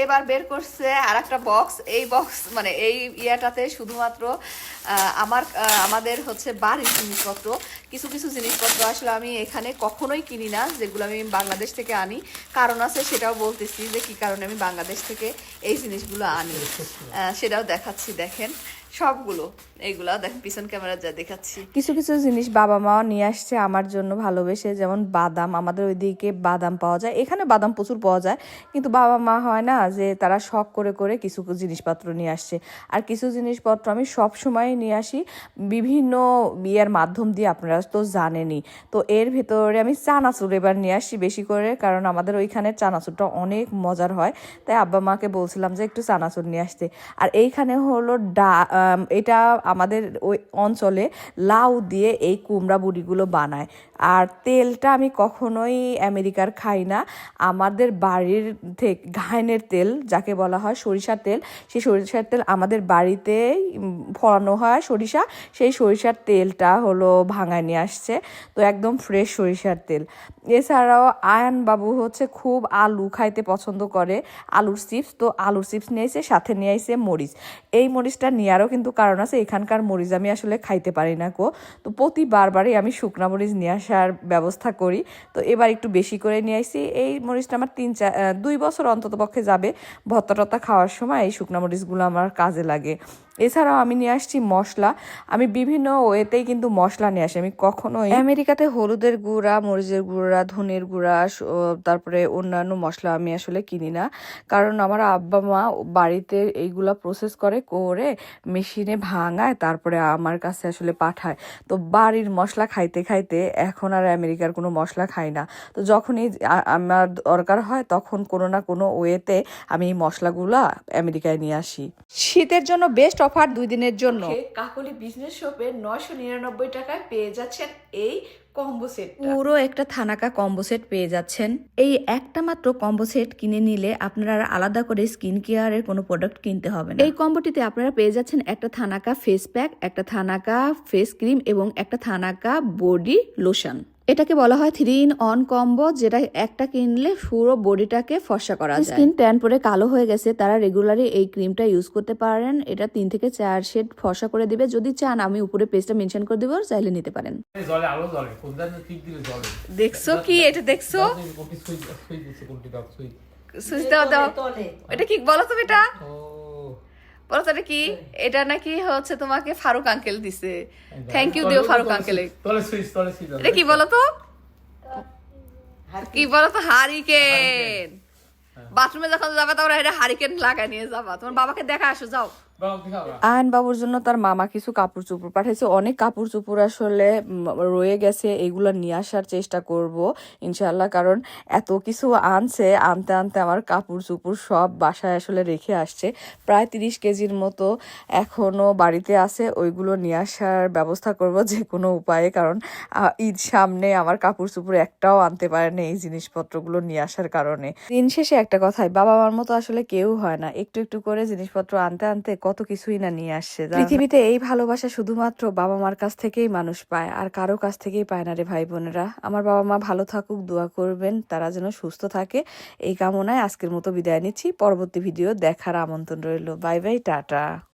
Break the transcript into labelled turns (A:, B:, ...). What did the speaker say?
A: এবার বের করছে আর একটা বক্স। এই বক্স মানে এই ইয়াটাতে শুধুমাত্র আমাদের হচ্ছে বাড়ির জিনিসপত্র, কিছু কিছু জিনিসপত্র আসলে আমি এখানে কখনোই কিনি না, যেগুলো আমি বাংলাদেশ থেকে আনি। কারণ আছে, সেটাও বলতেছি যে কি কারণে আমি বাংলাদেশ থেকে এই জিনিসগুলো আনি, সেটাও দেখাচ্ছি। দেখেন সবগুলো, এইগুলা দেখেন পিছন ক্যামেরা যা দেখাচ্ছি। কিছু কিছু জিনিস বাবা মাও নিয়ে আসছে আমার জন্য ভালোবেসে, যেমন বাদাম। আমাদের ওইদিকে বাদাম পাওয়া যায়, এখানে বাদাম প্রচুর পাওয়া যায়, কিন্তু বাবা মা হয় না যে তারা শখ করে করে কিছু জিনিসপত্র নিয়ে আসছে। আর কিছু জিনিসপত্র আমি সব সময় নিয়ে আসি বিভিন্ন বিয়ের মাধ্যম দিয়ে, আপনারা তো জানেনই। তো এর ভেতরে আমি চানাচুর এবার নিয়ে আসি বেশি করে, কারণ আমাদের ওইখানে চানাচুরটা অনেক মজার হয়। তাই আব্বা মাকে বলছিলাম যে একটু চানাচুর নিয়ে আসতে। আর এইখানে হলো এটা আমাদের ওই অঞ্চলে লাউ দিয়ে এই কুমড়া বুড়িগুলো বানায়। আর তেলটা আমি কখনোই আমেরিকার খাই না, আমাদের বাড়ির থেকে ঘাইনের তেল যাকে বলা হয় সরিষার তেল, সেই সরিষার তেল আমাদের বাড়িতে ফলানো হয় সরিষা, সেই সরিষার তেলটা হলো ভাঙায় নিয়ে আসছে। তো একদম ফ্রেশ সরিষার তেল। এছাড়াও আয়ান বাবু হচ্ছে খুব আলু খাইতে পছন্দ করে, আলুর চিপস। তো আলুর চিপস নিয়েছে, সাথে নিয়ে আসছে মরিচ। এই মরিচটা নেওয়ারও কিন্তু কারণ আছে, এখানকার মরিচ আমি আসলে খাইতে পারি না গো। তো প্রতিবারই আমি শুকনা মরিচ নিয়ে আসার ব্যবস্থা করি। তো এবার একটু বেশি করে নিয়ে আসছি। এই মরিচটা আমার 2 বছর অন্তত পক্ষে যাবে, ভর্তা টর্তা খাওয়ার সময় এই শুকনা মরিচগুলো আমার কাজে লাগে। এছাড়াও আমি নিয়ে আসছি মশলা। আমি বিভিন্ন ওয়েতেই কিন্তু মশলা নিয়ে আসি। আমি কখনোই আমেরিকাতে হলুদের গুঁড়া, মরিচের গুঁড়া, ধনের গুঁড়া, তারপরে অন্যান্য মশলা আমি আসলে কিনি না, কারণ আমার আব্বা মা বাড়িতে এইগুলা প্রসেস করে মেশিনে ভাঙায়, তারপরে আমার কাছে আসলে পাঠায়। তো বাড়ির মশলা খাইতে খাইতে এখন আর আমেরিকার কোনো মশলা খাই না। তো যখনই আমার দরকার হয় তখন কোনো না কোনো ওয়েতে আমি এই মশলাগুলা আমেরিকায় নিয়ে আসি। শীতের জন্য বেস্ট অফার 2 দিনের জন্য কাকলি বিজনেস শপে 999 টাকায় পেয়ে যাচ্ছেন এই কম্বো সেট, পুরো একটা থানাকা কম্বো সেট পেয়ে যাচ্ছেন। এই একটা মাত্র কম্বো সেট কিনে নিলে আপনারা আলাদা করে স্কিন কেয়ারের কোনো প্রোডাক্ট কিনতে হবে না। এই কম্বোটিতে আপনারা পেয়ে যাচ্ছেন একটা থানাকা ফেস প্যাক, একটা থানাকা ফেস ক্রিম এবং একটা থানাকা বডি লোশন। এটাকে বলা হয় 3-in-1 কম্বো, যেটা একটা কিনলে পুরো বডিটাকে ফর্সা করা যায়। স্কিন ট্যান পরে কালো হয়ে গেছে, তারা রেগুলারলি এই ক্রিমটা ইউজ করতে পারেন। এটা 3 থেকে 4 শেড ফর্সা করে দিবে। যদি চান আমি উপরে পেজটা মেনশন করে দিব, চাইলে নিতে পারেন। দেখছো কি এটা? দেখছো সুইচ দাও দাও, এটা কি বলো তুমি? এটা বলো তো, এটা কি? এটা নাকি হচ্ছে তোমাকে ফারুক আঙ্কেল দিছে। থ্যাংক ইউ দিও ফারুক আঙ্কেল। এটা কি বলো তো? কি বলো তো? হারিকেন। বাথরুমে যখন যাবে তখন এটা হারিকেন লাগাই নিয়ে যাবা, তোমার বাবাকে দেখা আসো, যাও। আয়ন বাবুর জন্য তার মামা কিছু কাপড় চোপড় পাঠাইছে, অনেক কাপড় চোপড় আসলে রয়ে গেছে, এগুলো নিয়ে আসার চেষ্টা করব ইনশাল্লাহ। কারণ এত কিছু আনছে, আনতে আনতে আমার কাপড় চোপড় সব বাসায় আসলে রেখে আসছে। প্রায় 30 কেজির মতো এখনো বাড়িতে আছে, ওইগুলো নিয়ে আসার ব্যবস্থা করব যে কোনো উপায়ে। কারণ ঈদ সামনে, আমার কাপড় চোপড় একটাও আনতে পারেনি এই জিনিসপত্রগুলো নিয়ে আসার কারণে। দিন শেষে একটা কথাই, বাবা মার মতো আসলে কেউ হয় না, একটু একটু করে জিনিসপত্র আনতে আনতে কত কিছুই না নিয়ে আসছে। পৃথিবীতে এই ভালোবাসা শুধুমাত্র বাবা মার কাছ থেকেই মানুষ পায়, আর কারো কাছ থেকেই পায় না রে ভাই বোনেরা। আমার বাবা মা ভালো থাকুক, দোয়া করবেন তারা যেন সুস্থ থাকে, এই কামনায় আজকের মতো বিদায় নিচ্ছি। পরবর্তী ভিডিও দেখার আমন্ত্রণ রইল। Bye bye, tata.